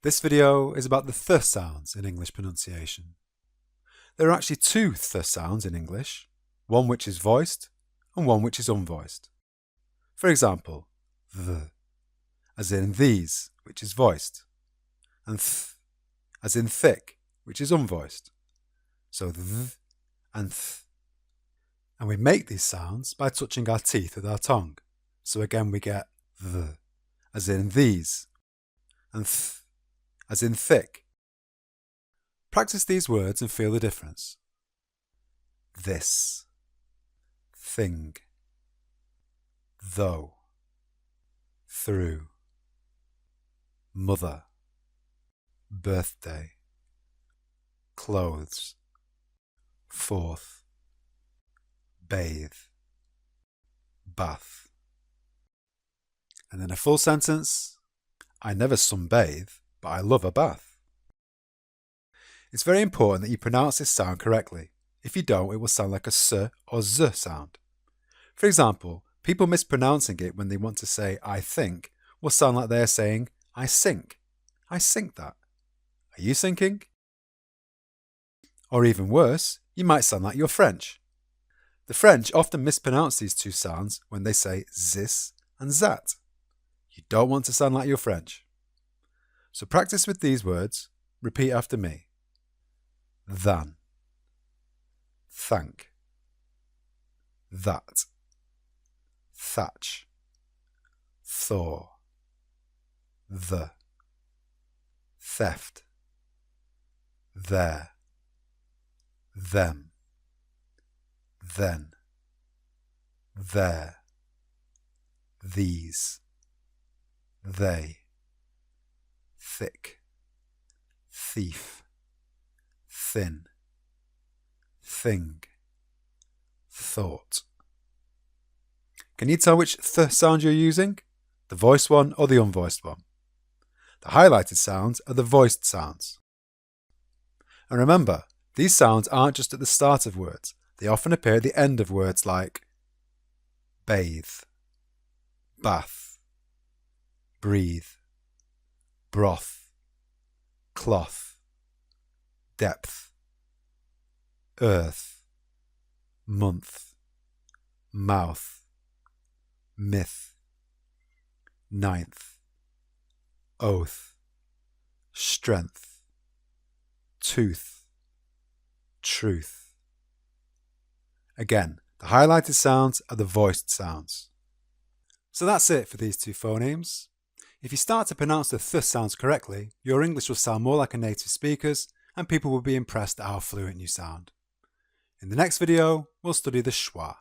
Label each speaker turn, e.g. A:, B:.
A: This video is about the th sounds in English pronunciation. There are actually two th sounds in English, one which is voiced and one which is unvoiced. For example, the, as in these, which is voiced, and th, as in thick, which is unvoiced. So th and th. And we make these sounds by touching our teeth with our tongue. So again we get the, as in these, and th, as in thick. Practice these words and feel the difference. This, thing, though, through, mother, birthday, clothes, forth, bathe, bath. And then a full sentence. I never sunbathe, but I love a bath. It's very important that you pronounce this sound correctly. If you don't, it will sound like a s or z sound. For example, people mispronouncing it when they want to say I think will sound like they're saying I sink. I sink that. Are you sinking? Or even worse, you might sound like you're French. The French often mispronounce these two sounds when they say zis and zat. You don't want to sound like you're French. So practice with these words. Repeat after me. Than, thank, that, thatch, thaw, the, theft, there, them, then, there, these, they, thick, thief, thin, thing, thought. Can you tell which th sound you're using? The voiced one or the unvoiced one? The highlighted sounds are the voiced sounds. And remember, these sounds aren't just at the start of words. They often appear at the end of words like bathe, bath, breathe, broth, cloth, depth, earth, month, mouth, myth, ninth, oath, strength, tooth, truth. Again, the highlighted sounds are the voiced sounds. So that's it for these two phonemes. If you start to pronounce the th sounds correctly, your English will sound more like a native speaker's and people will be impressed at how fluent you sound. In the next video, we'll study the schwa.